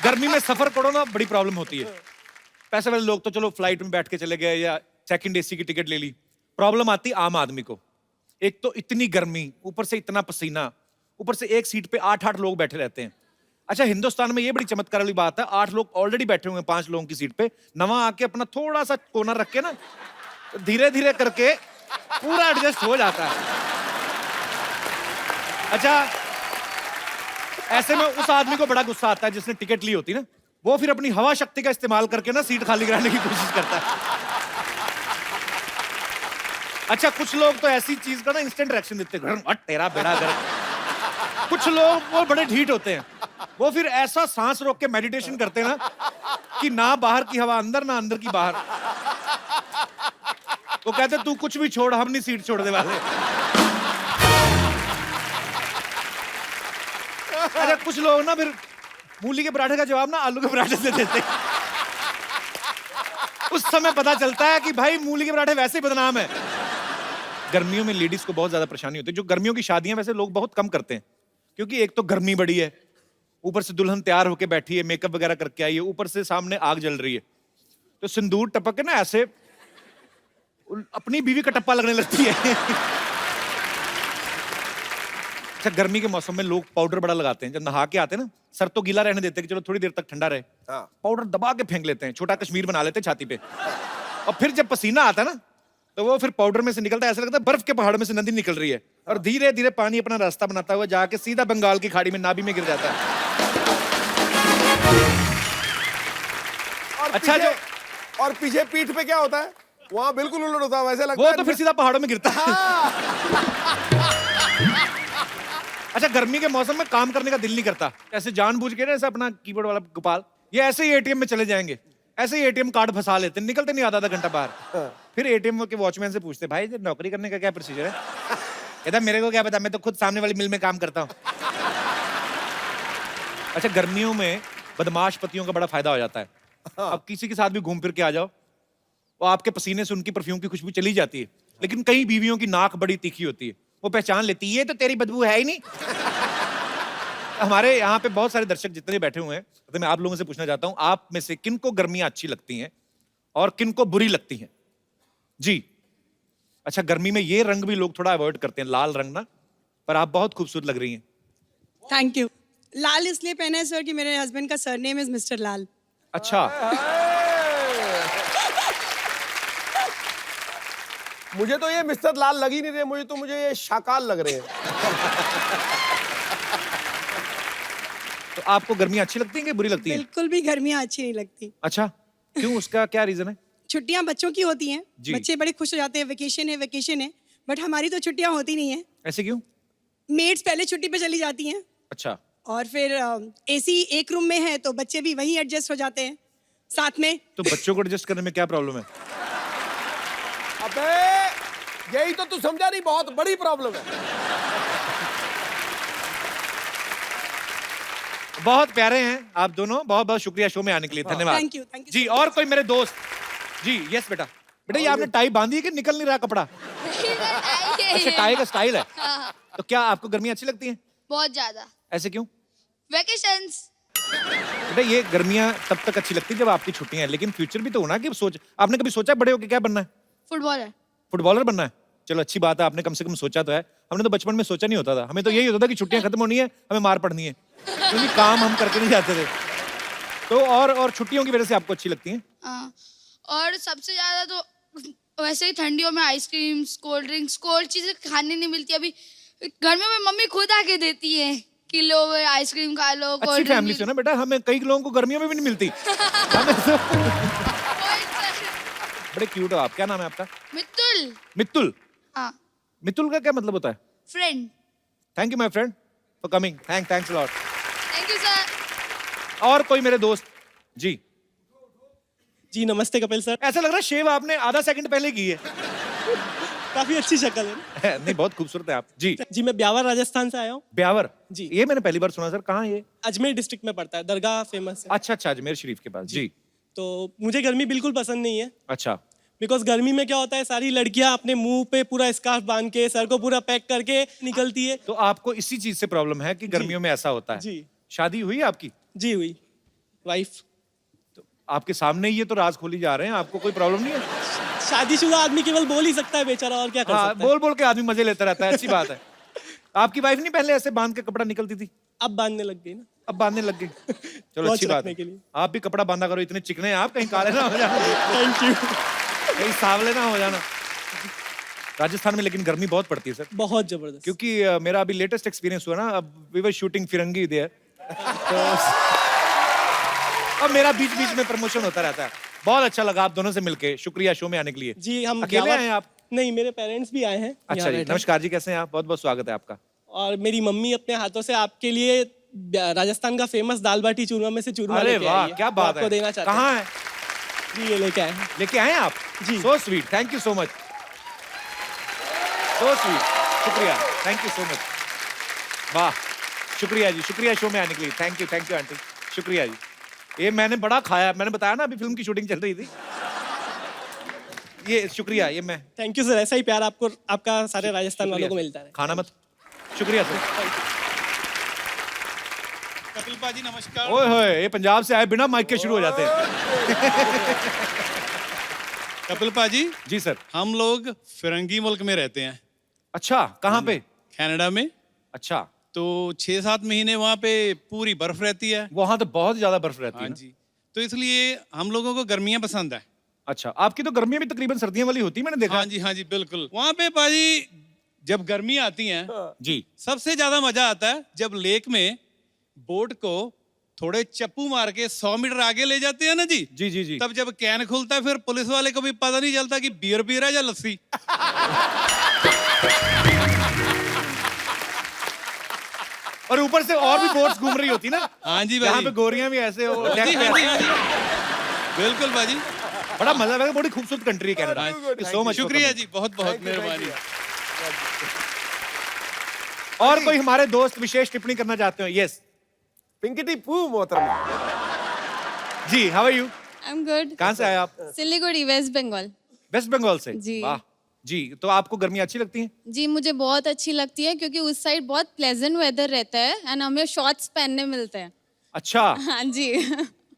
गर्मी में सफर करो ना, बड़ी प्रॉब्लम होती है। पैसे वाले लोग तो चलो फ्लाइट में बैठ के चले गए या सेकंड एसी की टिकट ले ली। प्रॉब्लम आती आम आदमी को। एक तो इतनी गर्मी, ऊपर से इतना पसीना, ऊपर से एक सीट पे 8-8 लोग बैठे रहते हैं। अच्छा, हिंदुस्तान में ये बड़ी चमत्कार वाली बात है, 8 लोग ऑलरेडी बैठे हुए हैं 5 लोगों की सीट पे। नवा आके अपना थोड़ा सा कोना रख के ना, धीरे धीरे करके पूरा एडजस्ट हो जाता है। अच्छा, ऐसे में उस आदमी को बड़ा गुस्सा आता है जिसने टिकट ली होती ना, वो फिर अपनी हवा शक्ति का इस्तेमाल करके ना सीट खाली कराने की कोशिश करता है। अच्छा, कुछ लोग तो ऐसी चीज का ना इंस्टेंट रिएक्शन देते हैं, हट तेरा बेड़ा गर्क। कुछ लोग वो बड़े ढीठ होते हैं, वो फिर ऐसा सांस रोक के मेडिटेशन करते हैं ना कि ना बाहर की हवा अंदर, ना अंदर की बाहर। वो कहते तू कुछ भी छोड़, हम नहीं सीट छोड़ने वाले। अच्छा, कुछ लोग ना फिर मूली के पराठे का जवाब ना आलू के पराठे से देते हैं। उस समय पता चलता है कि भाई मूली के पराठे वैसे ही बदनाम है। गर्मियों में लेडीज को बहुत ज्यादा परेशानी होती है। जो गर्मियों की शादियां वैसे लोग बहुत कम करते हैं, क्योंकि एक तो गर्मी बड़ी है, ऊपर से दुल्हन तैयार होके बैठी है, मेकअप वगैरह करके आई है, ऊपर से सामने आग जल रही है, तो सिंदूर टपक के ना ऐसे अपनी बीवी का टप्पा लगने लगती है। अच्छा, गर्मी के मौसम में लोग पाउडर बड़ा लगाते हैं। जब नहा के आते हैं ना, सर तो गीला रहने देते हैं कि चलो थोड़ी देर तक ठंडा रहे, पाउडर दबा के फेंक लेते हैं, छोटा कश्मीर बना लेते हैं छाती पे। और फिर जब पसीना आता है ना, तो वो फिर पाउडर में से निकलता है, ऐसा लगता है बर्फ के पहाड़ में से नदी निकल रही है, और धीरे धीरे पानी अपना रास्ता बनाता हुआ जाके सीधा बंगाल की खाड़ी में नाभि में गिर जाता है। अच्छा, जो और पीछे पीठ पे क्या होता है, वहां बिल्कुल उलट होता है, वैसे लगता वो है तो फिर सीधा पहाड़ों में गिरता है। अच्छा, गर्मी के मौसम में काम करने का दिल नहीं करता, ऐसे जानबूझ के ना, ऐसे अपना कीबोर्ड वाला गोपाल ये ऐसे ही एटीएम में चले जाएंगे, ऐसे ही एटीएम कार्ड फंसा लेते, निकलते नहीं आधा घंटा बाहर। फिर एटीएम के वॉचमैन से पूछते, भाई ये नौकरी करने का क्या प्रोसीजर है? कहता मेरे को क्या पता, मैं तो खुद सामने वाली मिल में काम करता हूँ। अच्छा, गर्मियों में बदमाश पतियों का बड़ा फायदा हो जाता है। अब किसी के साथ भी घूम फिर के आ जाओ, वो आपके पसीने से उनकी परफ्यूम की खुशबू चली जाती है, लेकिन कई बीवियों की नाक बड़ी तीखी होती है, वो पहचान लेती है, ये तो तेरी बदबू है ही नहीं। हमारे यहाँ पे बहुत सारे दर्शक जितने बैठे हुए हैं, तो मैं आप लोगों से पूछना चाहता हूँ, आप में से किनको गर्मियां अच्छी लगती हैं और किनको बुरी लगती हैं? जी। अच्छा, गर्मी में ये रंग भी लोग थोड़ा अवॉइड करते हैं, लाल रंग ना, पर आप बहुत खूबसूरत लग रही हैं। Thank you. लाल इसलिए पहना है सर कि मेरे हस्बैंड का सरनेम इज मिस्टर लाल। अच्छा, मुझे तो ये मिस्टर लाल लग ही नहीं रहे, मुझे ये शाकाल लग रहे हैं। तो आपको गर्मियां अच्छी लगती हैं कि बुरी लगती हैं? बिल्कुल भी गर्मियाँ अच्छी नहीं लगती। अच्छा, क्यों, उसका क्या रीजन है? छुट्टियां बच्चों की होती हैं, जी। बच्चे बड़े खुश हो जाते हैं, वेकेशन है, बट हमारी तो छुट्टियां होती नहीं है। ऐसे क्यों? मेड्स पहले छुट्टी पे चली जाती हैं, अच्छा, और फिर एसी एक रूम में है तो बच्चे भी वहीं एडजस्ट हो जाते हैं साथ में। तो बच्चों को एडजस्ट करने में क्या प्रॉब्लम है? अबे यही तो तू समझा नहीं, बहुत बड़ी प्रॉब्लम है। बहुत प्यारे हैं आप दोनों, बहुत बहुत शुक्रिया शो में आने के लिए, धन्यवाद। थैंक यू जी। और कोई मेरे दोस्त? जी, यस बेटा। बेटा, ये आपने टाई बांधी है कि निकल नहीं रहा कपड़ा? अच्छा, टाई का स्टाइल है। तो क्या आपको गर्मी अच्छी लगती है? बहुत ज्यादा। ऐसे क्यों? वेकेशंस। बेटा, ये गर्मियां तब तक अच्छी लगती है जब आपकी छुट्टियां हैं, लेकिन फ्यूचर भी तो होना कि आपने कभी सोचा बड़े होके क्या बनना है? फुटबॉलर। फुटबॉलर बनना है? चलो अच्छी बात है, आपने कम से कम सोचा तो है। हमने तो बचपन में सोचा नहीं होता था, हमें तो यही होता था कि छुट्टियां खत्म होनी है, हमें मार पड़नी है, क्योंकि काम हम करके नहीं जाते थे। तो और छुट्टियों की वजह से आपको अच्छी लगती है? हाँ, और सबसे ज्यादा तो वैसे ही ठंडियों में आइसक्रीम्स, कोल्ड ड्रिंक्स, कोल्ड चीजें खाने नहीं मिलती। अभी गर्मियों में मम्मी खुद आके देती है कि लो आइसक्रीम खा लो, अच्छी कोल्ड फैमिली से ना बेटा, हमें कई लोगों को गर्मियों में भी नहीं मिलती। हमें तो बड़े क्यूट हो आप। क्या नाम है आपका? मित्तुल। मित्तुल। हाँ। मित्तुल का क्या मतलब होता है? Friend. Thank you my friend for coming. Thanks lot. Thank you sir. और कोई मेरे दोस्त? जी। जी नमस्ते कपिल सर। ऐसा लग रहा है शेव आपने आधा सेकंड पहले की है। काफी अच्छी शक्ल है। नहीं, बहुत खूबसूरत है आप। जी। जी मैं ब्यावर राजस्थान से आया हूँ। ब्यावर? जी। ये मैंने पहली बार सुना सर, कहाँ ये? अजमेर डिस्ट्रिक्ट में पड़ता है, दरगाह फेमस है। अच्छा, अजमेर शरीफ के पास। जी। तो मुझे गर्मी बिल्कुल पसंद नहीं है। अच्छा। बिकॉज गर्मी में क्या होता है, सारी लड़कियां अपने मुंह पे पूरा स्कार्फ बांध के, सर को पूरा पैक करके निकलती है। तो आपको इसी चीज से प्रॉब्लम है कि गर्मियों में ऐसा होता है? जी। शादी हुई है आपकी? जी हुई। वाइफ। आपके सामने ही ये तो राज खोली जा रहे हैं, आपको कोई प्रॉब्लम नहीं है? शादीशुदा आदमी केवल बोल ही सकता है बेचारा, और क्या कर हाँ, सकता है। बोल बोल के आदमी मजे लेता रहता है, अच्छी बात है। आपकी वाइफ नहीं पहले ऐसे बांध के कपड़ा निकलती थी? अब बांधने लग गई ना। अब बांधने लग गई। चलो वॉच अच्छी बात रखने है। के लिए। आप भी कपड़ा बांधा करो, इतने चिकने हैं आप, कहीं काले ना हो जाना, थैंक यू। कहीं सावले ना हो जाना। राजस्थान में लेकिन गर्मी बहुत पड़ती है सर, बहुत जबरदस्त। क्योंकि मेरा अभी लेटेस्ट एक्सपीरियंस हुआ ना, अब we were shooting Firangi there, तो अब मेरा बीच बीच में प्रमोशन होता रहता है। बहुत अच्छा लगा आप दोनों से मिलके, शुक्रिया शो में आने के लिए। जी हम अकेले आए हैं आप? नहीं, मेरे पेरेंट्स भी आए हैं। अच्छा यहाँ जी, बैठे हैं। नमस्कार जी, कैसे हैं आप? बहुत बहुत स्वागत है आपका। और मेरी मम्मी अपने हाथों से आपके लिए राजस्थान का फेमस दाल बाटी चूरमा में से चूरमा अरे लेके वाह, आई है। क्या वो बात आपको है। देना चाहते हैं। कहाँ है? जी ये लेके आए हैं। लेके आए हैं आप? जी। So sweet, thank you so much, so sweet, शुक्रिया, थैंक यू सो मच। वाह, शुक्रिया जी, शुक्रिया शो में आने के लिए, थैंक यू आंटी, शुक्रिया जी। ये मैंने बड़ा खाया, मैंने बताया ना अभी फिल्म की शूटिंग चल रही थी। ये शुक्रिया, ये मैं थैंक यू सर, ऐसा ही प्यार आपको आपका सारे राजस्थान वालों को मिलता है। खाना मत, शुक्रिया सर। कपिल पाजी नमस्कार। ओए होए, ये पंजाब से आए बिना माइक के शुरू हो जाते हैं। कपिल पाजी, जी सर। हम लोग फिरंगी मुल्क में रहते हैं, अच्छा, कहाँ पे? कनाडा में। अच्छा, तो 6-7 महीने वहाँ पे पूरी बर्फ रहती है। वहां तो बहुत ज्यादा बर्फ रहती है हाँ ना? जी, तो इसलिए हम लोगों को गर्मियाँ पसंद है। अच्छा, आपकी तो गर्मियां भी तकरीबन सर्दियों वाली होती है, मैंने देखा। हाँ जी बिल्कुल। वहाँ पे पाजी जब गर्मी आती है, जी। सबसे ज्यादा मजा आता है जब लेक में बोट को थोड़े चप्पू मार के 100 मीटर आगे ले जाते हैं ना जी। जी जी जी। तब जब कैन खुलता है, फिर पुलिस वाले को भी पता नहीं चलता कि बियर पी रहा है या लस्सी। और ऊपर से और भी बोट्स घूम रही होती ना। हाँ जी यहाँ भाई। पे गोरियां भी ऐसे हो, हाँ डेक जी, पे हाँ जी, ऐसे। हाँ जी। बिल्कुल बाजी। बड़ा मजा आएगा, बड़ी खूबसूरत कंट्री है कनाडा। सो मच, शुक्रिया जी, बहुत बहुत मेहरबानी। और कोई हमारे दोस्त विशेष टिप्पणी करना चाहते हो? यस पिंकी पू मोहतरमा। जी, how are you? I am good. कहाँ से आए आप? सिलीगुड़ी, वेस्ट बंगाल। वेस्ट बंगाल से? जी। वाह जी, तो आपको गर्मी अच्छी लगती है? जी मुझे बहुत अच्छी लगती है क्योंकि उस साइड बहुत प्लेजेंट वेदर रहता है एंड हमें शॉर्ट्स पहनने मिलते हैं। अच्छा, हाँ जी।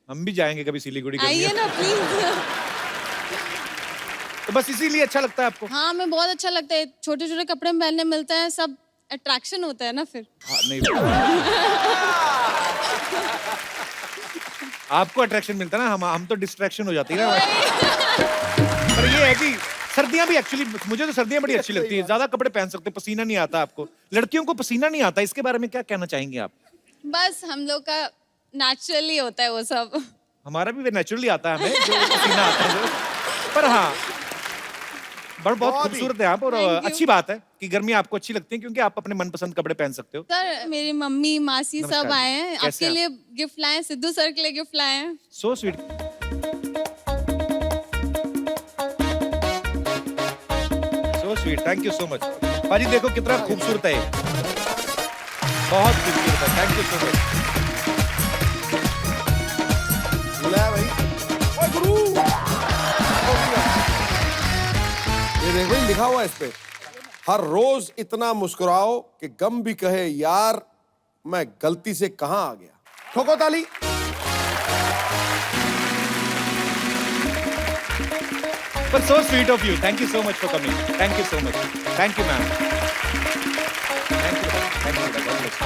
हम भी जाएंगे कभी सिलीगुड़ी। आइए ना प्लीज। तो बस इसीलिए अच्छा लगता है आपको? हाँ हमें बहुत अच्छा लगता है, छोटे छोटे कपड़े पहनने मिलते हैं, सब अट्रैक्शन होता है ना फिर। हाँ, नहीं आपको अट्रैक्शन मिलता है ना, हम तो डिस्ट्रैक्शन हो जाती है ना। पर ये है कि सर्दियां भी एक्चुअली, मुझे तो सर्दियां बड़ी अच्छी लगती है, ज्यादा कपड़े पहन सकते, पसीना नहीं आता आपको। लड़कियों को पसीना नहीं आता, इसके बारे में क्या कहना चाहेंगे आप? बस हम लोग का नेचुरली होता है वो सब। हमारा भी नेचुरली आता है, हमें जो पसीना आता है जो। पर हाँ, बहुत खूबसूरत है आप, और Thank you. अच्छी बात है कि गर्मी आपको अच्छी लगती है क्योंकि आप अपने मनपसंद कपड़े पहन सकते हो। सर मेरी मम्मी मासी नमस्कार सब जी। आए हैं, कैसे आपके हैं लिए गिफ्ट लाए हैं, सिद्धू सर के लिए गिफ्ट लाए हैं। So sweet, so sweet, thank you so much. पाजी देखो कितना खूबसूरत है ये, बहुत खूबसूरत है, थैंक यू सो मच। बुलाया भाई। ओए गुरु। ये देखो भाई, लिखा हुआ है इस पे, हर रोज इतना मुस्कुराओ कि गम भी कहे यार मैं गलती से कहां आ गया। ठोको ताली। But so sweet of you. Thank you so much for coming. Thank you so much. Thank you, ma'am. Thank you. Thank you. God bless.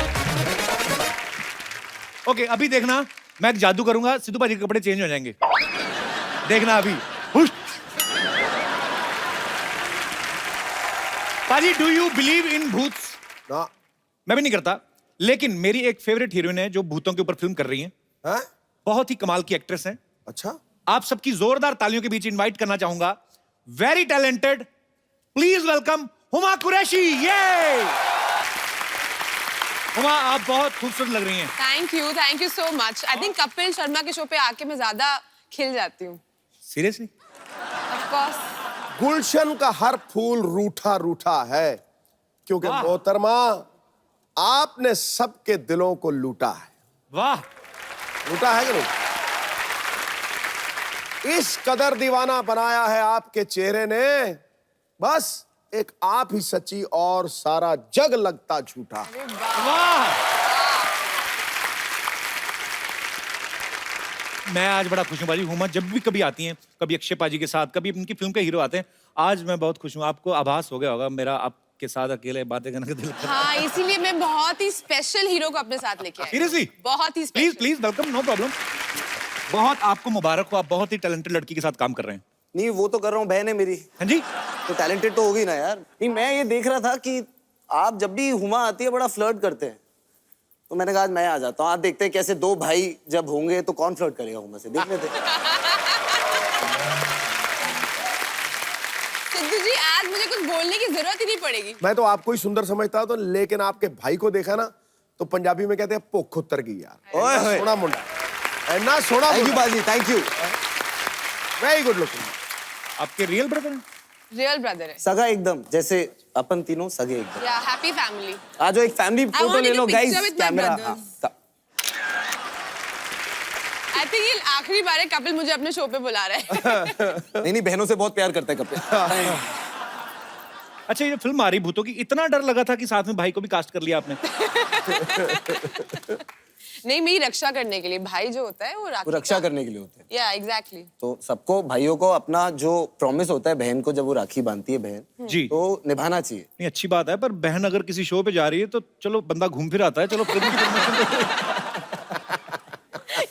Okay, अभी देखना, मैं एक जादू करूंगा, सिद्धू पाजी के कपड़े चेंज हो जाएंगे। देखना अभी। हुश। पाजी, do you believe in भूत? ना। मैं भी नहीं करता, लेकिन मेरी एक फेवरेट हीरोइन है जो भूतों के ऊपर फिल्म कर रही है। हैं? बहुत ही कमाल की एक्ट्रेस है। अच्छा। आप सबकी जोरदार तालियों के बीच इनवाइट करना चाहूंगा, very talented, please welcome Huma Qureshi. ये हुमा, आप बहुत खूबसूरत लग रही हैं। Thank you so much. I think Kapil Sharma के शो पे आके मैं ज्यादा खिल जाती हूँ। सीरियसली? Of course. गुलशन का हर फूल रूठा रूठा है क्योंकि वाह। मोहतरमा आपने सबके दिलों को लूटा है। वाह, लूटा है कि नहीं? इस कदर दीवाना बनाया है आपके चेहरे ने, बस एक आप ही सच्ची और सारा जग लगता झूठा। वाह। मैं आज बड़ा खुश हूँ बाजी। हुमा जब भी कभी आती हैं, कभी अक्षय पाजी के साथ, कभी उनकी फिल्म के हीरो आते हैं, आज मैं बहुत खुश हूँ। आपको आभास हो गया होगा मेरा आपके साथ अकेले बातें करने का दिल करता है। हाँ, इसीलिए मैं बहुत ही स्पेशल हीरो को अपने साथ लेके आई। Seriously? बहुत ही please special. Please welcome, no problem. बहुत आपको मुबारक हो, आप बहुत ही टैलेंटेड लड़की के साथ काम कर रहे हैं। नहीं वो तो कर रहा हूँ, बहन है मेरी, हाँ जी, तो टैलेंटेड तो होगी ना यार। नहीं मैं ये देख रहा था कि आप जब भी हुमा आती है बड़ा फ्लर्ट करते हैं, तो मैंने कहा आज मैं आ जाता हूँ, आज देखते हैं कैसे दो भाई जब होंगे तो कौन फ्लर्ट करेगा हुमा से, देख लेते हैं। सिद्धू जी, आज मुझे कुछ बोलने की जरूरत ही नहीं पड़ेगी। मैं तो आपको ही सुंदर समझता तो, लेकिन आपके भाई को देखा ना तो पंजाबी में कहते हैं भुख उतर गई यार। ओए होए। सोना मुंडा, ऐना सोना थैंक यू मुंडा, बाजी, thank you. Very good looking. आपके रियल ब्रदर हैं? रियल ब्रदर है। सगा एकदम, जैसे अपन तीनों सगे एकदम। या हैप्पी फैमिली। आज एक फैमिली फोटो want ले to low do guys, picture with my camera. brothers. I think ये आखिरी बार है कपिल मुझे अपने शो पे बुला रहा है। नहीं नहीं, बहनों से बहुत प्यार करते हैं कपिल। अच्छा, ये फिल्म आ रही भूतों की, इतना डर लगा था कि साथ में भाई को भी कास्ट कर लिया आपने? नहीं, मेरी रक्षा करने के लिए। भाई जो होता है वो वो रक्षा करने के लिए होते हैं। या एग्जैक्टली। तो सबको, भाइयों को अपना जो प्रॉमिस होता है बहन को जब वो राखी बांधती है बहन, जी। तो निभाना चाहिए। नहीं, अच्छी बात है, पर बहन अगर किसी शो पे जा रही है तो चलो बंदा घूम फिर आता है। चलो फिल्म की प्रमोशन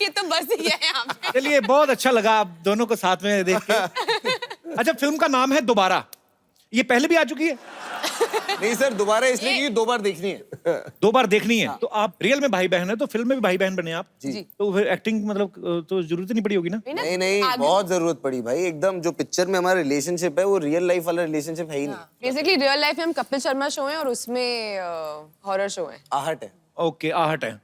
ये तो बस ही है यहाँ पे। चलिए, बहुत अच्छा लगा आप दोनों को साथ में देख के। अच्छा, फिल्म का नाम है दोबारा, ये पहले भी आ चुकी है? नहीं सर, दोबारा इसलिए क्योंकि 2 बार देखनी है। 2 बार देखनी है। तो आप रियल में भाई बहन है, तो फिल्म में भी भाई बहन बने आप? जी। तो फिर एक्टिंग मतलब तो जरूरत नहीं पड़ी होगी ना? नहीं नहीं, बहुत जरूरत पड़ी भाई। एकदम जो पिक्चर में हमारा रिलेशनशिप है वो रियल लाइफ वाला रिलेशनशिप है ही नहीं। बेसिकली रियल लाइफ में हम कपिल शर्मा शो है और उसमें हॉरर शो है। आहट है। ओके, आहट है।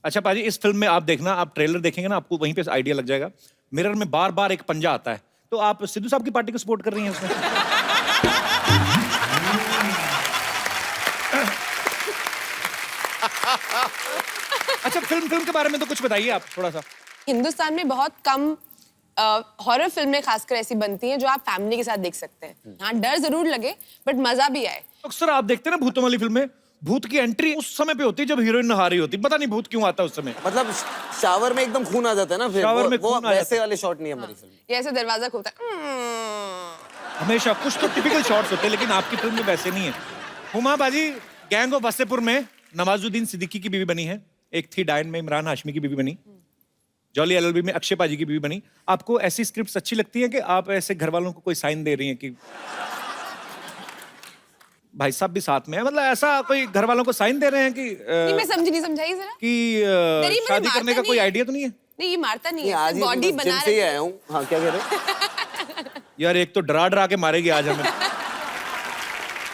अच्छा पाजी, इस फिल्म में आप देखना, आप ट्रेलर देखेंगे ना, आपको वहीं पे आइडिया लग जाएगा। मिरर में बार बार एक पंजा आता है, तो आप सिद्धू साहब की पार्टी को सपोर्ट कर रही हैं उसमें? अच्छा, फिल्म के बारे में तो कुछ बताइए आप थोड़ा सा। हिंदुस्तान में बहुत कम हॉरर फिल्में खासकर ऐसी बनती हैं जो आप फैमिली के साथ देख सकते हैं। हाँ, डर जरूर लगे बट मजा भी आए। अक्सर आप देखते हैं ना भूतों वाली फिल्म में, भूत की एंट्री उस समय पे होती है जब हीरोइन नहा रही होती है। पता नहीं भूत क्यों आता है उस समय। मतलब शावर में एकदम खून आ जाता है ना, फिर शावर में वो खून आ वैसे जाता है। वाले शॉट नहीं है हमारी फिल्म में। ये ऐसे दरवाजा खुलता है। हमेशा कुछ तो टिपिकल शॉट्स होते हैं, लेकिन आपकी फिल्म में वैसे नहीं है। हुमा बाजी गैंग ऑफ वासेपुर में नवाजुद्दीन सिद्दीकी की बीवी बनी है, एक थी डायन में इमरान हाशमी की बीवी बनी, जॉली एलएलबी में अक्षय पाजी की बीवी बनी। आपको ऐसी स्क्रिप्ट्स अच्छी लगती हैं कि आप ऐसे घर वालों को कोई साइन दे रही हैं कि भाई साहब भी साथ में है, मतलब ऐसा कोई घर वालों को साइन दे रहे हैं कि नहीं, मैं समझी नहीं, समझाइए जरा। कि शादी करने का कोई आइडिया तो नहीं है? नहीं, ये मारता नहीं नहीं, है, आज बॉडी ही बना जिम से ही आया हूँ। हाँ, क्या कह रहे हो? यार, एक तो डरा डरा के मारेगी आज हमें।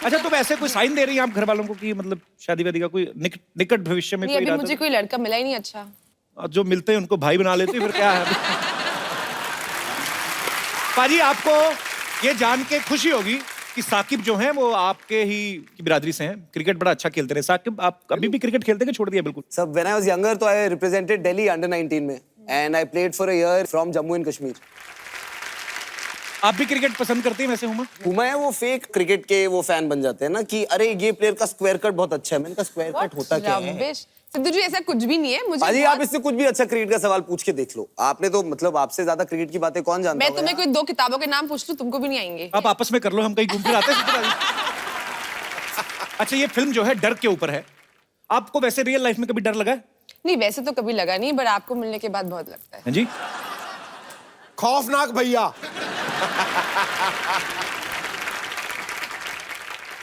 अच्छा, तो वैसे कोई साइन दे रही हैं आप घर वालों को कि मतलब शादी वादी का कोई निकट भविष्य में नहीं, कोई अभी इरादा? मुझे कोई लड़का मिला ही नहीं अच्छा। और जो मिलते हैं उनको भाई बना लेते हैं, फिर क्या है? पाजी, आपको ये जान के खुशी होगी कि साकिब जो हैं वो आपके ही की बिरादरी से हैं, क्रिकेट बड़ा अच्छा खेलते रहे। साकिब, आप अभी भी क्रिकेट खेलते हैं कि छोड़ दिया बिल्कुल? सब व्हेन आई वाज यंगर तो आई रिप्रेजेंटेड दिल्ली अंडर 19 में, and I played for a year from Jammu and Kashmir. आप भी क्रिकेट पसंद करती हैं वैसे हुमा? हुमा है वो फेक क्रिकेट के वो फैन बन जाते हैं ना कि अरे ये प्लेयर का स्क्वायर कट बहुत अच्छा है। मैंने कहा स्क्वायर कट होता क्या है? Rubbish। सिद्धू जी, ऐसा कुछ भी नहीं है। मुझे अजी बहुत- आप इससे कुछ भी अच्छा क्रिकेट का सवाल पूछ के देख लो। आपने तो मतलब आपसे ज्यादा क्रिकेट की बातें कौन जानता मैं होगा तुम्हें यार? कोई 2 किताबों के नाम पूछ लूं, तुमको भी नहीं आएंगे। आप आपस में कर लो, हम कहीं घूम फिर आते हैं। अच्छा, ये फिल्म जो है डर के ऊपर है। आपको वैसे रियल लाइफ में कभी डर लगा है? नहीं, वैसे तो कभी लगा नहीं, पर आपको मिलने के बाद बहुत लगता है। हाँ जी। खौफनाक भैया।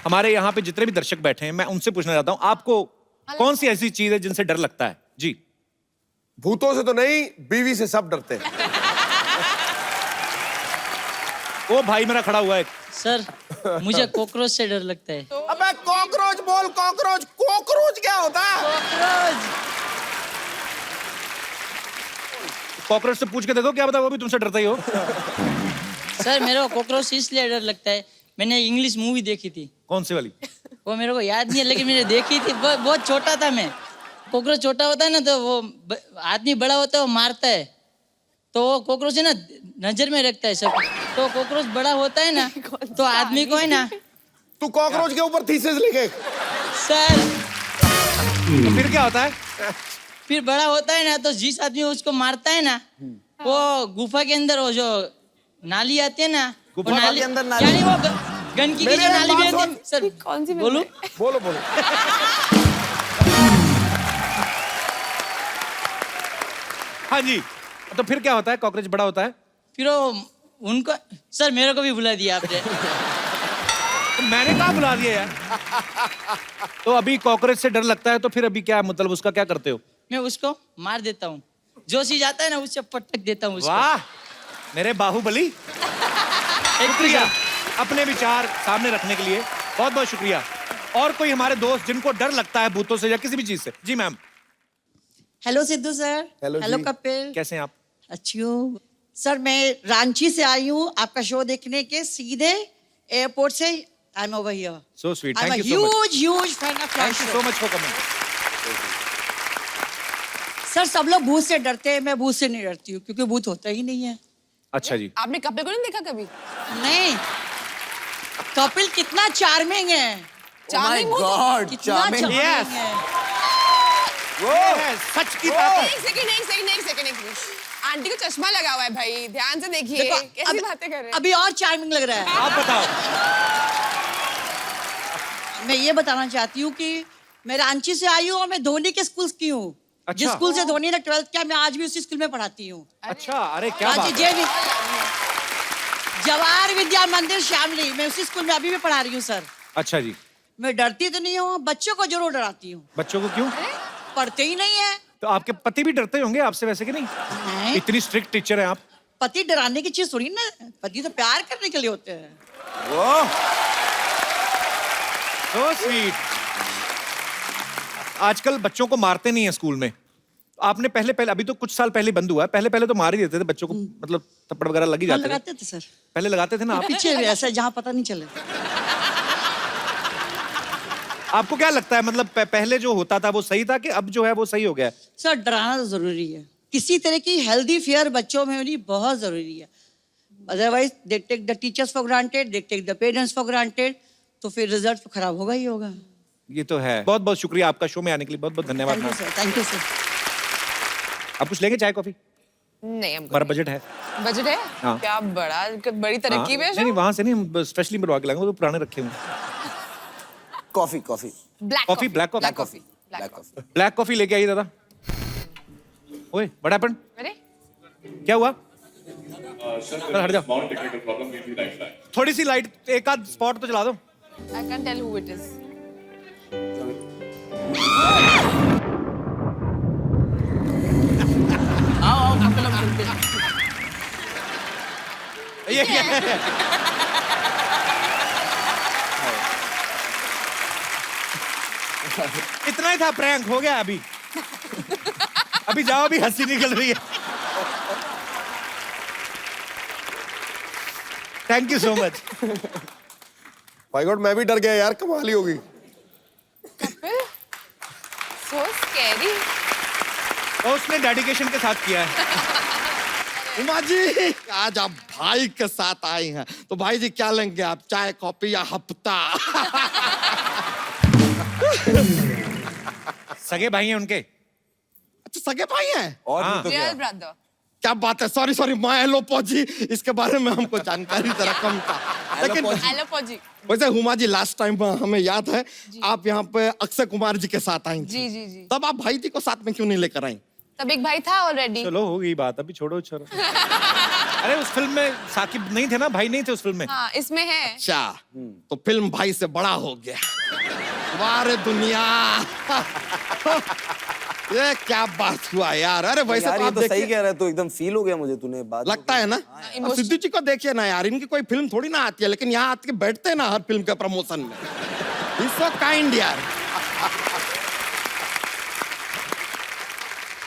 हमारे यहाँ पे जितने भी दर्शक बैठे हैं, मैं उनसे पूछना चाहता हूँ, आपको कौन सी ऐसी चीज है जिनसे डर लगता है? जी। भूतों से तो नहीं, बीवी से सब डरते हैं। वो भाई मेरा खड़ा हुआ है। सर, मुझे कॉकरोच से डर लगता है। अबे कॉकरोच बोल, कॉकरोच। कॉकरोच क्या होता है? कॉकरोच से पूछ के देखो, क्या पता वो भी तुमसे डरता ही हो। सर, मेरे को कॉकरोच इसलिए डर लगता है, मैंने इंग्लिश मूवी देखी थी। कौन सी वाली? वो मेरे को याद नहीं है, लेकिन मैंने देखी थी। बहुत छोटा था मैं। कॉकरोच छोटा होता है ना, तो वो आदमी बड़ा होता है, वो मारता है, तो वो कॉकरोच है ना नजर में रखता है सब। तो कॉकरोच बड़ा होता है ना, तो आदमी को है ना। तू कॉकरोच के ऊपर थीसिस लिखे। सर, तो फिर क्या होता है? फिर बड़ा होता है ना, तो जिस आदमी उसको मारता है ना, वो गुफा के अंदर वो जो नाली आती है ना, वो गुफा के अंदर नाली? यानी वो गंदगी की जो नाली भी आती है सर। कौन सी बोलो। बोलो बोलो। हाँ जी, तो फिर क्या होता है? कॉकरोच बड़ा होता है? फिर वो उनको सर मेरे को भी बुला दिया आपने। तो मैंने कहाँ बुला दिया यार? तो अभी कॉकरोच से डर लगता है, तो फिर अभी क्या मतलब उसका क्या करते हो? मैं उसको मार देता हूँ, जो सी जाता है ना उससे पटक देता हूँ उसको। वाह, मेरे बाहुबली। शुक्रिया अपने विचार सामने रखने के लिए, बहुत बहुत शुक्रिया। और कोई हमारे दोस्त जिनको डर लगता है भूतों से या किसी भी चीज से? जी ma'am. Hello Sidhu sir. Hello hello जी। कपिल। कैसे हैं आप? अच्छी हूँ सर। मैं रांची से आई हूँ आपका शो देखने के, सीधे एयरपोर्ट से। I am over here. So sweet, I am thank you so much. Huge fan of your thank you so much for coming. Sir सब लोग भूत से डरते हैं, मैं भूत से नहीं डरती हूँ क्योंकि भूत होता ही नहीं है। अच्छा जी। आपने कपिल को नहीं देखा कभी? नहीं, कपिल कितना चार्मिंग है। चार्मिंग हो तो- गॉड, कितना चार्मिंग। Charming Yes. है। ये सच की बात है। एक सेकंड। आंटी को चश्मा लगा हुआ है भाई, ध्यान से देखिए देखो, कैसी बातें कर रहे हैं। अभी और चार्मिंग लग रहा है। आप बताओ। मैं ये बताना चाहती हूँ कि मैं रांची से आई हूँ और मैं धोनी के स्कूल की हूँ। अच्छा। जिस स्कूल से धोनी ने 12th किया, मैं आज भी उसी स्कूल में पढ़ाती हूँ। अच्छा, अरे क्या आज बात है। जवाहर विद्या मंदिर श्यामली, मैं उसी स्कूल में अभी भी पढ़ा रही हूँ सर। अच्छा जी। मैं डरती तो नहीं हूँ, बच्चों को जरूर डराती हूँ। बच्चों को क्यों? पढ़ते ही नहीं है। तो आपके पति भी डरते होंगे आपसे वैसे कि नहीं? नहीं, इतनी स्ट्रिक्ट टीचर है आप। पति डराने की चीज थोड़ी ना, पति तो प्यार करने के लिए होते हैं। So sweet. आजकल बच्चों को मारते नहीं है स्कूल में। आपने पहले अभी तो कुछ साल पहले बंद हुआ है, पहले तो मार ही देते थे बच्चों को, मतलब थप्पड़ वगैरह लग ही हाँ, जाते थे। लगाते थे सर। पहले लगाते थे ना आप? पीछे भी ऐसा जहाँ पता नहीं चले। आपको क्या लगता है, मतलब पहले जो होता था वो सही था कि अब जो है वो सही हो गया है? सर डराना तो जरूरी है, किसी तरह की हेल्दी फियर बच्चों में होनी बहुत जरूरी है। Otherwise they take the teachers for granted, they take the parents for granted, तो फिर रिजल्ट तो खराब होगा ही होगा। ये तो है। बहुत बहुत शुक्रिया आपका शो में आने के लिए, बहुत बहुत धन्यवाद। Thank you sir, thank you sir. आप कुछ लेंगे, चाय कॉफी? नहीं, हमको हमारा बजट है। बजट है? हाँ। क्या बड़ी तरक्की में नहीं, वाहाँ से नहीं, हम स्पेशली बनवा के लाएंगे, वो तो पुराने रखे हुए। Coffee black coffee, black coffee. Black coffee. Black coffee लेके आइए दादा। ओए, व्हाट हैपेंड? अरे क्या हुआ? सर हट जाओ। थोड़ी सी लाइट, एक आध स्पॉट तो चला दो। I can tell who it is. ये क्या है? इतना ही था, प्रैंक हो गया अभी। अभी जाओ, अभी हंसी निकल रही है। Thank you so much. My God, मैं भी डर गया यार, कमाल ही होगी। Kapil, so scary। और उसने डेडिकेशन के साथ किया है। उमा जी, आज आप भाई के साथ आई हैं, तो भाई जी क्या लेंगे आप, चाय कॉफी या हफ्ता? सगे भाई हैं उनके। अच्छा, सगे भाई हैं? और हाँ। नहीं तो क्या? Real brother. क्या बात है, सॉरी माय एलोपॉजी, इसके बारे में हमको जानकारी जरा कम था। लेकिन एलोपॉजी। वैसे हुमा जी, लास्ट टाइम हमें याद है आप यहाँ पे अक्षय कुमार जी के साथ आई थी। जी। तब आप भाई जी को साथ में क्यों नहीं लेकर आई? तब एक भाई था ऑलरेडी। चलो हो गई बात, अभी छोड़ो। अरे उस फिल्म में साकिब नहीं थे ना, भाई नहीं थे उस फिल्म में। हाँ, इसमें है। अच्छा, तो फिल्म भाई से बड़ा हो गया। वारे दुनिया। ये क्या बात हुआ यार। अरे वैसे यार तो ये आप तो सही देखिए, कह रहा है, तो एकदम फील हो गया मुझे, तूने बात लगता है ना। अब सिद्धू जी को देखिए ना यार, इनकी कोई फिल्म थोड़ी ना आती है, लेकिन यहाँ आके बैठते हैं ना हर फिल्म के प्रमोशन में। He's so kind यार।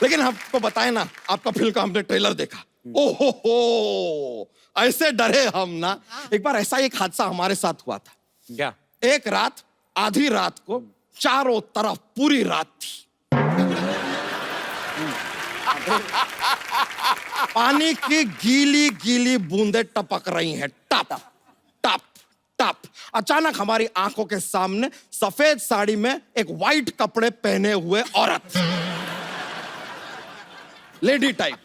लेकिन आपको बताए ना, आपका फिल्म का हमने ट्रेलर देखा। ओहो, ऐसे डरे हम ना। एक बार ऐसा एक हादसा हमारे साथ हुआ था। क्या? एक रात, आधी रात को चारों तरफ पूरी रात थी, पानी की गीली गीली बूंदें टपक रही हैं, टप टप टप। अचानक हमारी आंखों के सामने सफेद साड़ी में एक वाइट कपड़े पहने हुए औरत। Lady type.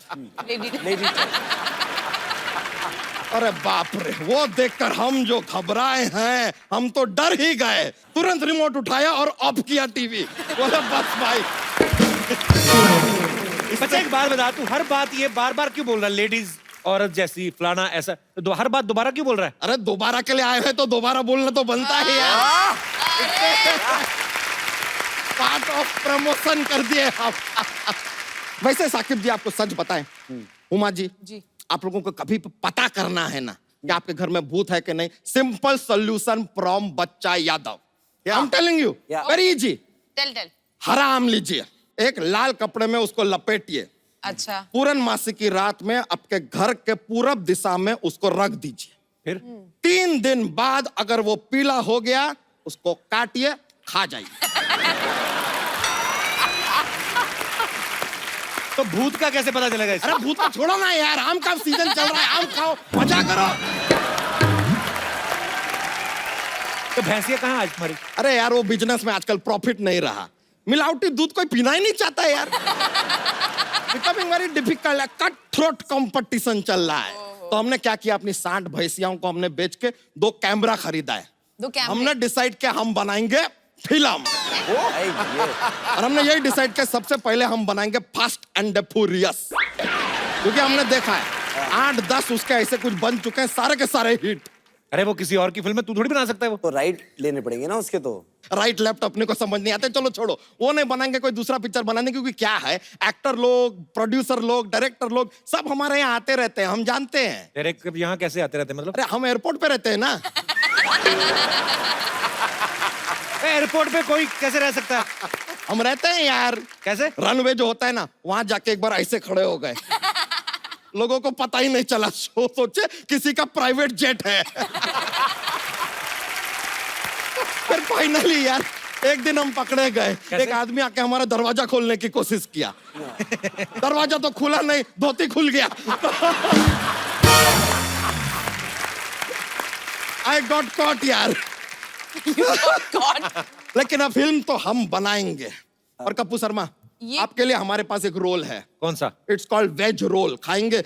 अरे बाप रे, वो देखकर हम जो घबराए हैं, हम तो डर ही गए। तुरंत रिमोट उठाया और ऑफ किया टीवी। बोला बस भाई। बच्चा एक बात बता, तू हर बात ये बार बार क्यों बोल रहा है? लेडीज औरत जैसी फलाना ऐसा, तो हर बात दोबारा क्यों बोल रहा है? अरे दोबारा के लिए आए हैं तो दोबारा बोलना तो बनता ही यार। पार्ट ऑफ प्रमोशन कर दिए आप। वैसे साकिब जी, आपको सच बताएं, उमा जी, आप लोगों को कभी पता करना है ना कि आपके घर में भूत है कि नहीं, simple solution from Bachcha Yadav. I am telling you, very easy. Tell. हरा आम लीजिए, एक लाल कपड़े में उसको लपेटिए, अच्छा। पूर्णमासी की रात में आपके घर के पूरब दिशा में उसको रख दीजिए। फिर 3 दिन बाद अगर वो पीला हो गया, उसको काटिए, खा जाइए। तो भूत का कैसे पता चलेगा इससे? अरे भूत को छोड़ो ना यार, आम का सीजन चल रहा है, आम खाओ, मजा करो। तो भैंसिया कहाँ आज तुम्हारी? अरे यार, वो बिजनेस में आजकल प्रॉफिट नहीं रहा, मिलावटी दूध कोई पीना ही नहीं चाहता है यार। बिकमिंग वेरी डिफिकल्ट है, कट थ्रोट कंपटीशन चल रहा है। तो हमने क्या किया, अपनी 60 भैंसियों को हमने बेच के 2 कैमरा खरीदा है। हमने डिसाइड किया हम बनाएंगे फिल्म, और हमने यही डिसाइड किया सबसे पहले हम बनाएंगे फास्ट एंड फ्यूरियस, क्योंकि हमने देखा है 8-10 उसके ऐसे कुछ बन चुके हैं, सारे के सारे हिट। अरे वो किसी और की फिल्म है, तू थोड़ी बना सकता है वो। तो राइट लेने पड़ेंगे ना उसके। तो राइट लेफ्ट अपने को समझ नहीं आते, चलो छोड़ो, वो नहीं बनाएंगे, कोई दूसरा पिक्चर बनाएंगे, क्योंकि क्या है, एक्टर लोग, प्रोड्यूसर लोग, डायरेक्टर लोग सब हमारे यहाँ आते रहते हैं, हम जानते हैं। डायरेक्टर यहाँ कैसे आते रहते हैं मतलब? अरे हम एयरपोर्ट पे रहते हैं ना। एयरपोर्ट पे कोई कैसे रह सकता है? हम रहते हैं यार। कैसे? रनवे जो होता है ना, वहां जाके एक बार ऐसे खड़े हो गए, लोगों को पता ही नहीं चला, सोचे किसी का प्राइवेट जेट है। फिर फाइनली यार एक दिन हम पकड़े गए, एक आदमी आके हमारा दरवाजा खोलने की कोशिश किया। दरवाजा तो खुला नहीं, धोती खुल गया। आई गॉट कॉट यार। लेकिन अब फिल्म तो हम बनाएंगे। और कप्पू शर्मा, आपके लिए हमारे पास एक रोल है। कौन सा? इट्स कॉल्ड वेज रोल, खाएंगे?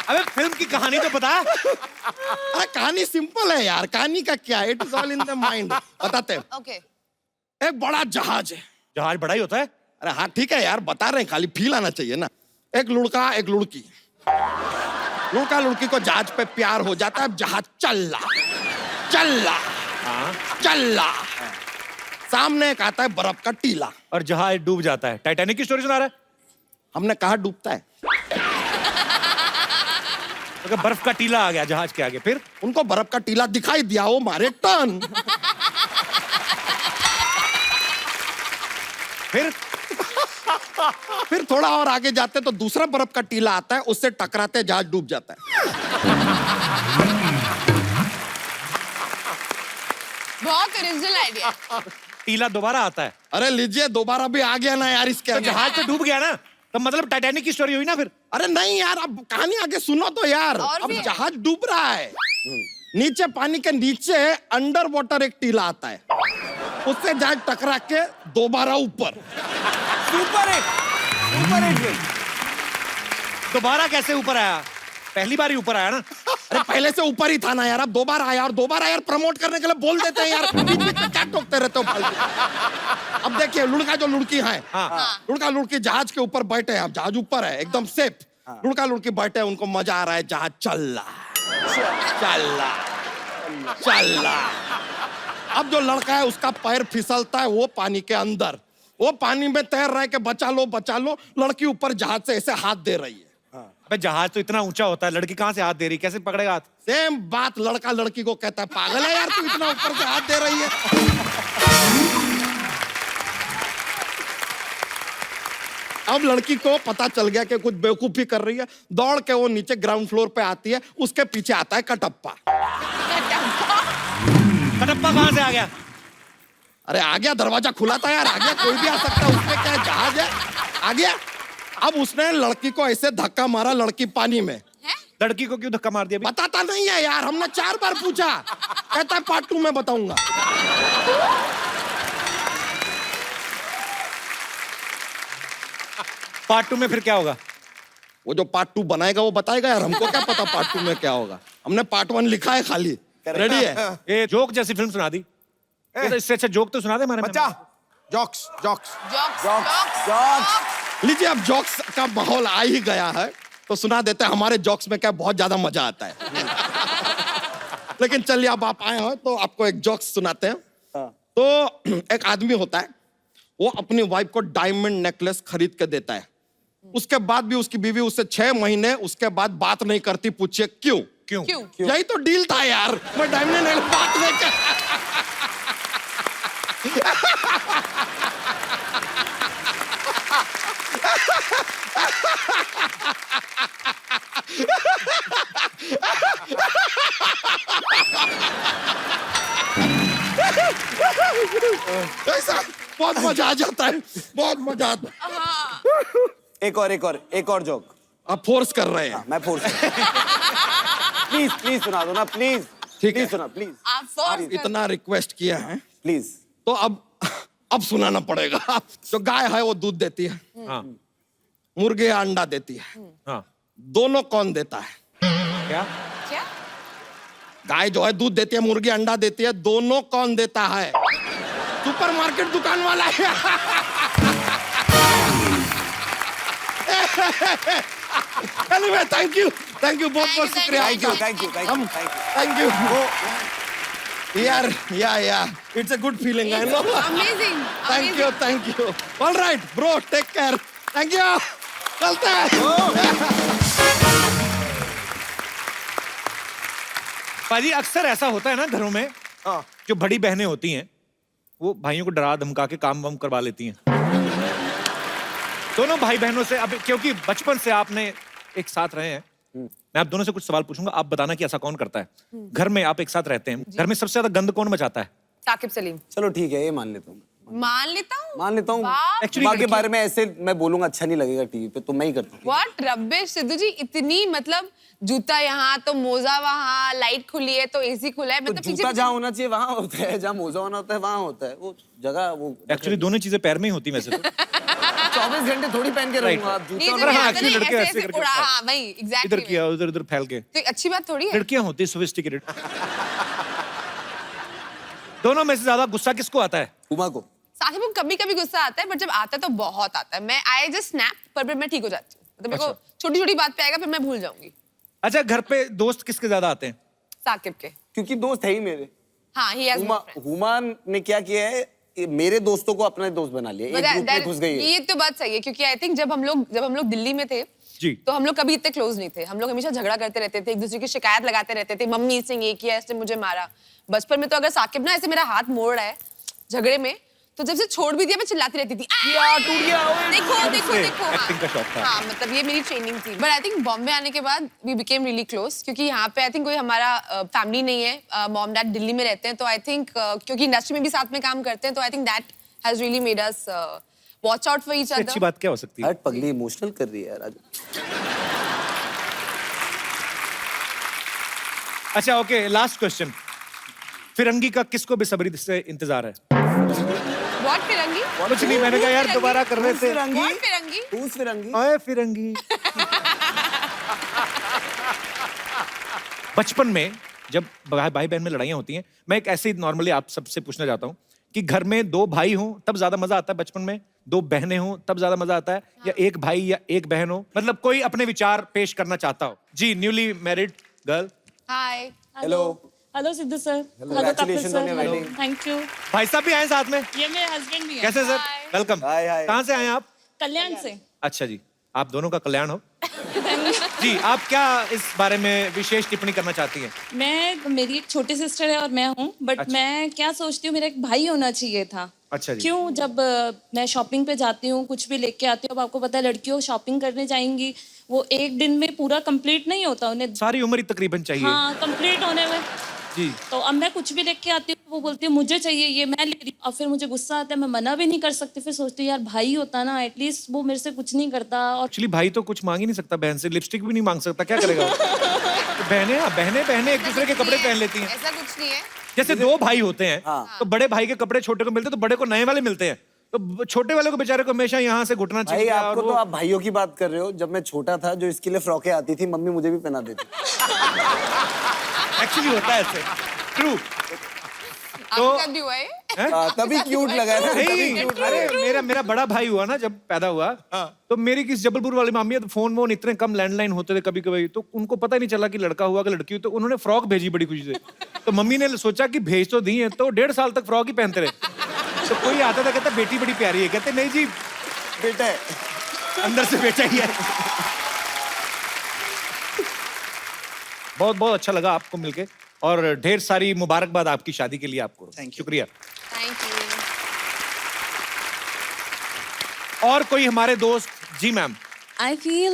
अबे फिल्म की कहानी तो बता। अरे कहानी सिंपल है यार, कहानी का क्या है, it is all in the mind. बताते हैं। ओके। एक बड़ा जहाज है। जहाज बड़ा ही होता है? अरे हाँ ठीक है यार, बता रहे हैं, खाली फील आना चाहिए ना। एक लड़का एक लड़की, लड़का लड़की को जहाज पे प्यार हो जाता है, जहाज चल रहा, सामने एक आता है बर्फ का टीला, और जहाज डूब जाता है। टाइटैनिक की स्टोरी सुना रहा है? हमने कहा डूबता है। तो बर्फ का टीला आ गया जहाज के आगे, फिर उनको बर्फ का टीला दिखाई दिया, वो मारे टर्न। फिर थोड़ा और आगे जाते तो दूसरा बर्फ का टीला आता है, उससे टकराते जहाज डूब जाता है। बहुत ओरिजिनल आइडिया। टीला दोबारा आता है। अरे लीजिए, दोबारा भी आ गया ना यार इसके तो आगे। जहाज तो डूब गया ना, तो मतलब टाइटैनिक की स्टोरी हुई ना फिर? अरे नहीं यार, अब कहानी आगे सुनो तो यार। अब जहाज डूब रहा है, नीचे पानी के नीचे अंडर वाटर एक टीला आता है, उससे जहाज टकरा के दोबारा ऊपर। Super hit. दोबारा कैसे ऊपर आया? पहली बार ही ऊपर आया ना। अरे पहले से ऊपर ही था ना यार, अब दोबारा आया, और दोबारा यार प्रमोट करने के लिए बोल देते हैं यार, बीच बीच में क्या टोकते रहते हो फालतू। अब देखिए, लड़का जो लड़की है, लड़का लड़की जहाज के ऊपर बैठे हैं, अब जहाज ऊपर है एकदम सेफ, लड़का लड़की बैठे हैं, उनको मजा आ रहा है, जहाज चल रहा। अब जो लड़का है उसका पैर फिसलता है, वो पानी के अंदर, वो पानी में तैर रहा है कि बचा लो, लड़की ऊपर जहाज से ऐसे हाथ दे रही है। अबे जहाज तो इतना ऊंचा होता है, लड़की कहाँ से हाथ दे रही, कैसे पकड़ेगा हाथ? सेम बात लड़का लड़की को कहता है, पागल है यार तू, इतना ऊपर से हाथ दे रही है। अब लड़की को पता चल गया कि कुछ बेवकूफी कर रही है, दौड़ के वो नीचे ग्राउंड फ्लोर पे आती है, उसके पीछे आता है कटप्पा। कटप्पा कहाँ से आ गया? अरे आ गया, दरवाजा खुला था यार, आ गया, कोई भी आ सकता है, उसमें क्या है, जहाज है, आ गया। अब उसने लड़की को ऐसे धक्का मारा, लड़की पानी में। लड़की को क्यों धक्का मार दिया? बताता नहीं है यार, हमने 4 बार पूछा, कहता है पार्ट 2 में बताऊंगा। पार्ट 2 में फिर क्या होगा? वो जो पार्ट 2 बनाएगा वो बताएगा यार, हमको क्या पता पार्ट 2 में क्या होगा। हमने पार्ट 1 लिखा है खाली, रेडी है। ये जोक जैसी फिल्म सुना दी। ये तो इससे अच्छा जोक तो सुना दे हमारे बच्चा, जॉक्स जॉक्स लीजिए, अब जॉक्स का माहौल आ ही गया है तो सुना देते हैं। हमारे जॉक्स में क्या बहुत ज्यादा मजा आता है। लेकिन चलिए, अब आप आए हो तो आपको एक जॉक्स सुनाते हैं। तो एक आदमी होता है, वो अपनी वाइफ को डायमंड नेकलेस खरीद के देता है। उसके बाद भी उसकी बीवी उससे 6 महीने उसके बाद बात नहीं करती। पूछिए क्यों? क्यों? यही तो डील था यार, मैं डायमंड नेकलेस बात नहीं कर। ऐसा बहुत मजा आ जाता है, बहुत मजा आता है। एक और जोक। आप फोर्स कर रहे हैं। मैं फोर्स प्लीज सुना दो ना, प्लीज। ठीक है, सुना प्लीज। आप इतना रिक्वेस्ट किया है प्लीज। तो अब सुनाना पड़ेगा। जो गाय है वो दूध देती है, हाँ मुर्गी अंडा देती है, हाँ। दोनों कौन देता है? क्या? क्या? गाय जो है दूध देती है, मुर्गी अंडा देती है, दोनों कौन देता है? सुपरमार्केट दुकान वाला है। Anyway, thank you बहुत बहुत शुक्रिया। Thank you. थैंक यू यार, yeah it's a good feeling, I know. Amazing. Thank you. All right bro, take care. Thank you, चलते हैं। पाजी, अक्सर ऐसा होता है ना घरों में, जो बड़ी बहनें होती हैं वो भाइयों को डरा धमका के काम वाम करवा लेती हैं। दोनों भाई बहनों से, अब क्योंकि बचपन से आपने एक साथ रहे हैं, मैं आप दोनों से कुछ सवाल पूछूंगा, आप बताना कि ऐसा कौन करता है। घर में आप एक साथ रहते हैं, घर में सबसे ज्यादा गंद कौन मचाता है? साकिब सलीम। चलो ठीक है, ये मान लेता हूँ। मान लेता हूँ। Actually, माँ के बारे में ऐसे मैं बोलूंगा अच्छा नहीं लगेगा टीवी पे, तो मैं ही करता हूँ। व्हाट रबिश सिद्धू जी, इतनी मतलब जूता यहाँ तो मोजा वहाँ, लाइट खुली है तो एसी खुला है, तो मतलब जूता जहाँ होना चाहिए वहाँ होता है, जहाँ मोजा होना होता है वहाँ होता है। वो जगह वो एक्चुअली दोनों चीजें पैर में ही होती वैसे तो। 24 घंटे थोड़ी पहन के रहूंगा आप नहीं, जूता। तो हाँ, ऐसे actually नहीं, लड़के ऐसे ऐसे करके उड़ा, उठा- हाँ, वही इधर एग्जैक्टली। किया, उधर फैल के। तो अच्छी बात थोड़ी है। लड़कियां होती है सोफिस्टिकेटेड। दोनों में से ज्यादा गुस्सा किसको आता है? हुमा को। साकिब को कभी-कभी गुस्सा आता है, बट जब आता है तो बहुत आता है। मैं आई जस्ट स्नैप, पर मैं ठीक हो जाती हूँ। मतलब मेरे को छोटी-छोटी बात पे आएगा, फिर मैं भूल जाऊंगी। अच्छा, घर पे दोस्त किसके ज्यादा आते हैं? साकिब के। क्योंकि दोस्त है ही मेरे। हाँ, he has more friends. Huma ने क्या किया है, ये मेरे दोस्तों को अपना दोस्त बना लिया, एक ग्रुप में घुस गई है। ये तो बात सही है, क्योंकि आई थिंक जब हम लोग दिल्ली में थे जी। तो हम लोग कभी इतने क्लोज नहीं थे। हम लोग हमेशा झगड़ा करते रहते थे, एक दूसरे की शिकायत लगाते रहते थे, मम्मी इसने ये किया, इसने मुझे मारा। बचपन में तो अगर साकिब ना ऐसे मेरा हाथ मोड़ रहा है झगड़े में, तो जब से छोड़ भी दिया मैं चिल्लाती रहती थी, टूट गया, देखो। एक्टिंग का शौक था। हाँ, मतलब ये मेरी ट्रेनिंग थी। बट आई थिंक बॉम्बे आने के बाद वी बिकेम रियली क्लोज, क्योंकि यहाँ पे आई थिंक कोई हमारा फैमिली नहीं है। मॉम डैड दिल्ली में रहते हैं, तो आई थिंक क्योंकि इंडस्ट्री में भी साथ में काम करते हैं, तो I think that has really made us watch out for each अच्छी अदर। बात क्या हो सकती है? हट पगली, इमोशनल कर रही है यार आज। अच्छा ओके, लास्ट क्वेश्चन। फिरंगी का किसको बेसब्री से इंतजार है? व्हाट फिरंगी? कुछ नहीं, मैंने कहा यार दोबारा कर रहे थे। फिरंगी? व्हाट फिरंगी? Who's फिरंगी? ओए फिरंगी। बचपन में जब भाई बहन में लड़ाइयाँ होती हैं, मैं एक ऐसे ही नॉर्मली आप सबसे पूछना चाहता हूँ कि घर में 2 भाई हों तब ज्यादा मजा आता है बचपन में, 2 बहनें हों तब ज्यादा मजा आता है, या एक भाई या एक बहन हो? मतलब कोई अपने विचार पेश करना चाहता हो। जी, newly married girl. Hi. Hello. Hello Sidhu sir. Congratulations on your wedding. Thank you. भाई साहब भी आए साथ में? ये मेरे हस्बैंड भी हैं। कैसे सर? वेलकम। हाय हाय। कहाँ से आए आप? कल्याण से। अच्छा जी, आप दोनों का कल्याण हो। जी, आप क्या इस बारे में विशेष टिप्पणी करना चाहती हैं? मेरी एक छोटी सिस्टर है और मैं हूँ, बट अच्छा। मैं क्या सोचती हूँ, मेरा एक भाई होना चाहिए था। अच्छा जी। क्यों? जब मैं शॉपिंग पे जाती हूँ, कुछ भी लेके आती हूँ, अब आपको पता है लड़कियों शॉपिंग करने जाएंगी, वो एक दिन में पूरा कंप्लीट नहीं होता, उन्हें सारी उम्र ही तकरीबन चाहिए। हाँ कंप्लीट होने में। जी। तो अब मैं कुछ भी लेके आती हूँ, वो बोलती है मुझे चाहिए ये, मैं ले रही हूँ। अब फिर मुझे गुस्सा आता है, मैं मना भी नहीं कर सकती, फिर सोचती हूँ यार भाई होता ना, एटलीस्ट वो मेरे से कुछ नहीं करता। और एक्चुअली भाई तो कुछ मांग ही नहीं सकता बहन से, लिपस्टिक भी नहीं मांग सकता, क्या करेगा वो? तो बहनें एक दूसरे के कपड़े पहन लेती हैं। ऐसा कुछ नहीं है। जैसे 2 भाई होते हैं हाँ। तो बड़े भाई के कपड़े छोटे को मिलते हैं तो बड़े को नए वाले मिलते हैं, तो छोटे वाले को बेचारे को हमेशा यहाँ से घुटना भाई चाहिए। आपको तो आप भाइयों की बात कर रहे हो। जब मैं छोटा था जो इसके लिए फ्रॉकें आती थी मम्मी मुझे भी पहना देती। एक्चुअली होता है ऐसे, ट्रू। आपके साथ भी हुआ है? तभी क्यूट लगा है ना, तभी नहीं, cute अरे मेरा बड़ा भाई हुआ ना जब पैदा हुआ, तो मेरी किस जबलपुर वाली मामी है, तो फोन वोन इतने कम लैंडलाइन होते थे कभी कभी, तो उनको पता ही नहीं चला कि लड़का हुआ कि लड़की हुई, तो उन्होंने फ्रॉक भेजी बड़ी खुशी से। तो मम्मी ने सोचा कि भेज तो दी है, तो 1.5 साल तक फ्रॉक ही पहनते रहे। तो कोई आता था कहता बेटी बड़ी प्यारी है, कहते नहीं जी बेटा है, अंदर से बेटा ही है। बहुत बहुत अच्छा लगा आपको मिलके, और ढेर सारी मुबारकबाद आपकी शादी के लिए आपको। शुक्रिया। Thank you. और कोई हमारे दोस्त? जी मैम। I feel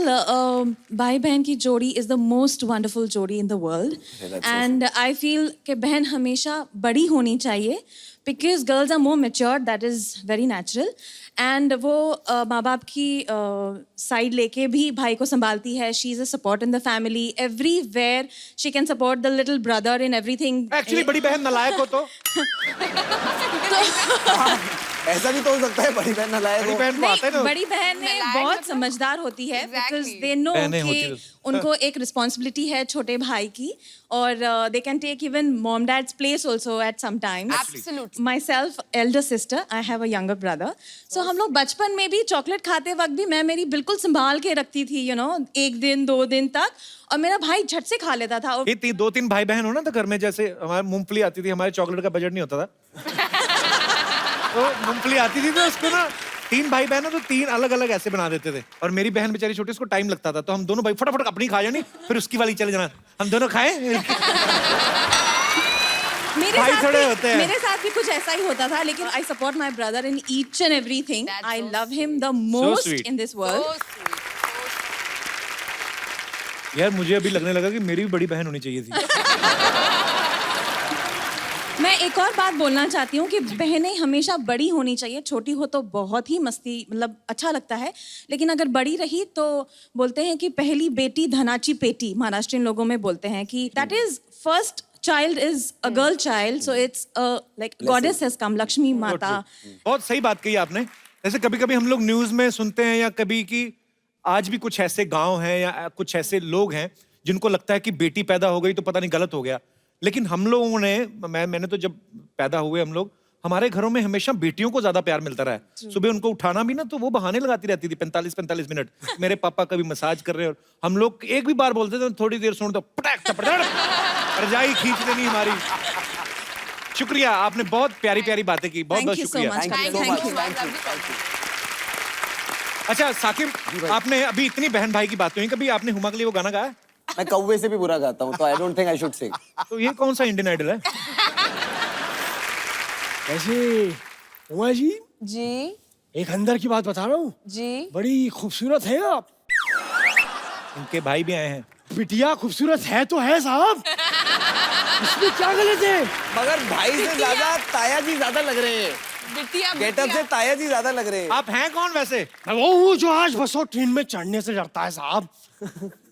भाई बहन की जोड़ी is the most wonderful जोड़ी in the world, and I feel कि बहन हमेशा बड़ी होनी चाहिए, because girls are more mature, that is very natural, and वो माँ बाप की साइड लेके भी भाई को संभालती है. She is a support in the family, everywhere she can support the little brother in everything. Actually बड़ी बहन नालायक हो तो ऐसा भी तो हो सकता है, बड़ी बहन नालायक हो। बड़ी बहन को आता है ना, बड़ी बहन में नालायक बहुत मतलब? समझदार होती है, because Exactly. they know बहनें होती कि हैं। उनको एक रिस्पॉन्सिबिलिटी है छोटे भाई की, और they can take even mom dad's place also at some times. Absolutely. Myself, elder sister, I have a younger brother. So हम लोग बचपन में भी चॉकलेट खाते वक्त भी मैं मेरी बिल्कुल संभाल के रखती थी, you know, 1 दिन 2 दिन तक, और मेरा भाई झट से खा लेता था। और ये 2-3 भाई बहन हो ना तो घर में, जैसे हमारे मूंगफली आती थी, हमारे चॉकलेट का बजट नहीं होता था, तो मूंगफली आती थी तो उसको ना 3 भाई बहन तो 3 अलग अलग ऐसे बना देते थे, और मेरी बहन बेचारी छोटी, उसको टाइम लगता था, तो हम दोनों भाई फटाफट अपनी खा जानी, फिर उसकी वाली चले जाना, हम दोनों खाए। भाई थोड़े होते हैं। मेरे साथ भी कुछ ऐसा ही होता था, लेकिन I support my brother in each and everything. That's I so love him the most sweet. in this So world. sweet. यार मुझे अभी लगने लगा कि मेरी भी बड़ी बहन होनी चाहिए थी। मैं एक और बात बोलना चाहती हूँ कि बहनें हमेशा बड़ी होनी चाहिए, छोटी हो तो बहुत ही मस्ती, मतलब अच्छा लगता है, लेकिन अगर बड़ी रही तो बोलते हैं कि पहली बेटी धनाची पेटी, महाराष्ट्रियन लोगों में बोलते हैं कि that is first child is a girl child, so it's like goddess has come, Lakshmi माता। बहुत सही बात कही आपने। जैसे कभी कभी हम लोग न्यूज में सुनते हैं या कभी कि आज भी कुछ ऐसे गांव हैं या कुछ ऐसे लोग हैं जिनको लगता है कि बेटी पैदा हो गई तो पता नहीं गलत हो गया, लेकिन हम लोगों ने, मैंने तो जब पैदा हुए हम लोग, हमारे घरों में हमेशा बेटियों को ज्यादा प्यार मिलता रहा है। सुबह उनको उठाना भी ना तो वो बहाने लगाती रहती थी 45-45 मिनट, मेरे पापा कभी मसाज कर रहे हैं, और हम लोग एक भी बार बोलते थे थोड़ी देर सुन तो पटक चपड़ रजाई खींच देनी हमारी। शुक्रिया, आपने बहुत प्यारी प्यारी बातें की, बहुत बहुत Thank you so शुक्रिया। much. Thank you so Thank much. you. Thank you. Thank you. अच्छा साकिब, आपने अभी इतनी बहन भाई की बात हुई, कभी आपने हुमा के लिए वो गाना गाया? मैं कौवे से भी बुरा गाता हूँ, तो I don't think I should सिंग। तो ये कौन सा इंडियन आइडल है? कैसे उमा जी, जी एक अंदर की बात बता रहा हूँ, जी बड़ी खूबसूरत है आप। इनके भाई भी आए हैं। बिटिया खूबसूरत है तो है साहब, इसमें क्या गलत है? मगर भाई से ज्यादा ताया जी ज्यादा लग रहे हैं, बिटिया गेटअप से ताया जी ज्यादा लग रहे हैं। आप हैं कौन वैसे? मैं वो हूँ जो आज बस और ट्रेन में चढ़ने से डरता है साहब।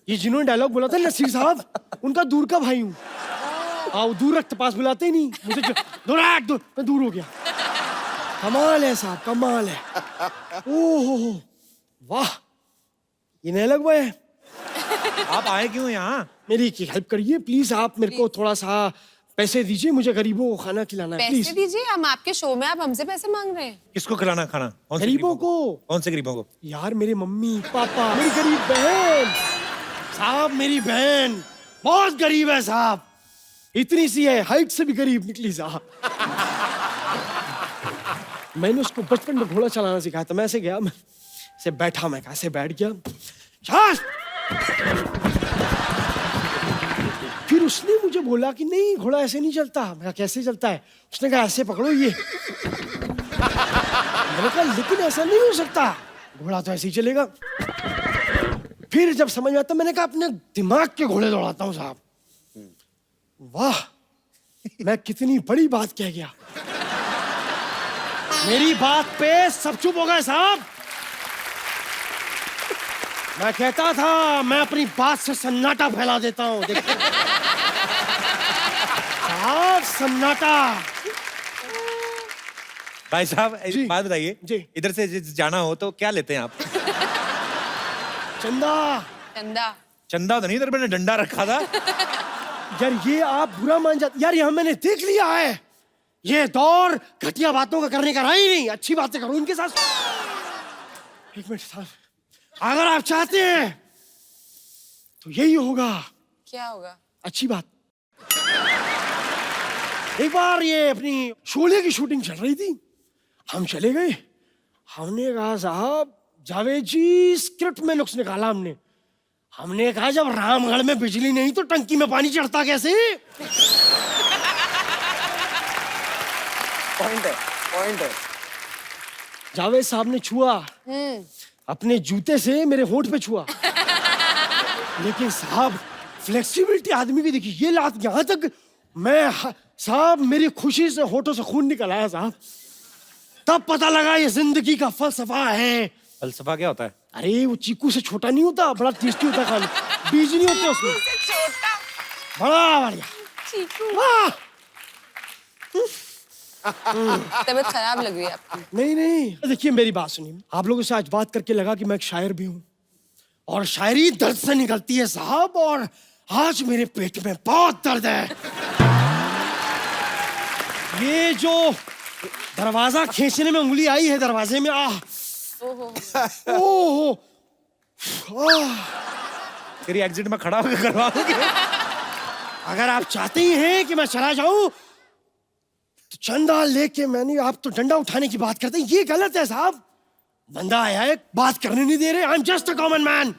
ये जिन्होंने डायलॉग बोला था नसीर साहब, उनका दूर का भाई हूँ। हाँ, वो दूर रखते पास बुलाते ही नहीं मुझे, मैं दूर हो गया। कमाल है साहब, कमाल है। ओह वाह, ये डायलॉग बॉय है। आप आए क्यों यहाँ? मेरी हेल्प करिए प्लीज, आप मेरे को थोड़ा सा पैसे दीजिए, मुझे गरीबों को खाना खिलाना है पैसे प्लीज। दीजिए, हम आपके शो में, आप हमसे पैसे मांग रहे हैं। किसको खिलाना खाना? कौन से गरीबों को। कौन से गरीबों को? यार मेरे मम्मी पापा, मेरी गरीब बहन साहब, मेरी बहन बहुत गरीब है साहब, इतनी सी है, हाइट से भी गरीब निकली साहब। मैंने उसको बचपन में घोड़ा चलाना सिखाया था, मैं ऐसे गया, मैं ऐसे बैठा, मैं कैसे बैठ गया, फिर उसने मुझे बोला कि नहीं घोड़ा ऐसे नहीं चलता। मैं कहा कैसे चलता है? उसने कहा ऐसे पकड़ो ये। मैंने कहा लेकिन ऐसा नहीं हो सकता, घोड़ा तो ऐसे ही चलेगा। फिर जब समझ में आता, मैंने कहा अपने दिमाग के घोड़े दौड़ाता हूँ साहब। वाह, मैं कितनी बड़ी बात कह गया। मेरी बात पे सब चुप हो गए साहब। मैं कहता था मैं अपनी बात से सन्नाटा फैला देता हूँ, देखो साहब सन्नाटा। भाई साहब एक बात बताइए जी। इधर से जाना हो तो क्या लेते हैं आप? चंदा। चंदा। चंदा तो नहीं, इधर मैंने डंडा रखा था। यार ये आप बुरा मान जाते यार, यहाँ मैंने देख लिया है, ये दौर घटिया बातों का करने का रहा ही नहीं। अच्छी बातें करो इनके साथ। एक मिनट साहब, अगर आप चाहते हैं तो यही होगा। क्या होगा? अच्छी बात। एक बार ये अपनी शोले की शूटिंग चल रही थी, हम चले गए। हमने कहा साहब जावेद जी स्क्रिप्ट में नुक्स निकाला हमने कहा जब रामगढ़ में बिजली नहीं तो टंकी में पानी चढ़ता कैसे? पॉइंट है। जावेद साहब ने छुआ, अपने जूते से मेरे होंठ पे छुआ। लेकिन साहब फ्लेक्सिबिलिटी आदमी की देखिए, ये लात यहाँ तक साहब मेरी खुशी से होठों से खून निकल आया साहब। तब पता लगा ये जिंदगी का फलसफा है। फलसफा क्या होता है? अरे वो चीकू से छोटा नहीं होता, बड़ा टेस्टी होता है खाने, बीज नहीं होते उसमें। छोटा। बड़ा बढ़िया चीकू। वाह। तबीयत खराब लग रही है आपकी। नहीं देखिए मेरी बात सुनिए, आप लोगों से आज बात करके लगा कि मैं एक शायर भी हूँ और शायरी दर्द से निकलती है साहब, और आज मेरे पेट में बहुत दर्द है। ये जो दरवाजा खींचने में उंगली आई है दरवाजे में, ओहो तेरी एग्जिट में खड़ा होकर करवा दूंगी। अगर आप चाहते ही हैं कि मैं चला जाऊं तो चंदा लेके मैंने, आप तो डंडा उठाने की बात करते हैं, ये गलत है साहब। बंदा आया है, बात करने नहीं दे रहे। I am just a common man.